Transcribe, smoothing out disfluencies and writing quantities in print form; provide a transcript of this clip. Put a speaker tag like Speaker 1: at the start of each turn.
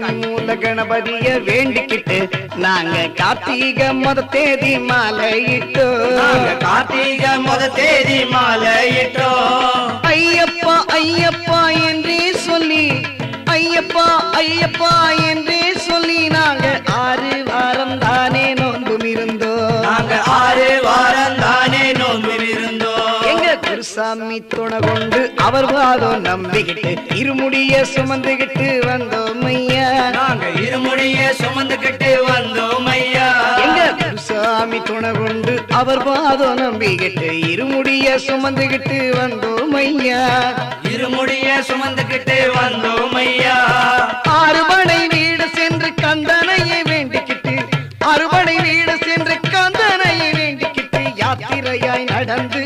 Speaker 1: கன்னி மூல கணபதிய வேண்டிக்கிட்டு நாங்க கார்த்திகை முத தேதி மாலையிட்டோம்.
Speaker 2: கார்த்திகை முத தேதி மாலையிட்டோம்.
Speaker 1: ஐயப்பா ஐயப்பா என்றே சொல்லி, ஐயப்பா ஐயப்பா என்றே சொல்லி நாங்க 6 வாரம் தானே நோன்பும் இருந்தோம்.
Speaker 2: நாங்க 6 வாரம் தானே நோன்பும் இருந்தோம்.
Speaker 1: எங்க குருசாமி துணை கொண்டு அவர் வாதம் நம்பிக்கிட்டு இருமுடிய சுமந்துகிட்டு வந்தோம் ஐயா.
Speaker 2: நாங்க இருமுடிய சுமந்துகிட்டு வந்தோம் ஐயா.
Speaker 1: எங்க குருசாமி துணை கொண்டு அவர் வாதம் நம்பிக்கிட்டு இருமுடிய சுமந்துகிட்டு வந்தோம் ஐயா.
Speaker 2: இருமுடிய சுமந்துகிட்டு வந்தோம் ஐயா.
Speaker 1: அறுபடை வீடு சென்று கந்தனையை வேண்டிக்கிட்டு, அறுபடை வீடு சென்று கந்தனையை வேண்டிக்கிட்டு யாத்திரையாய் நடந்து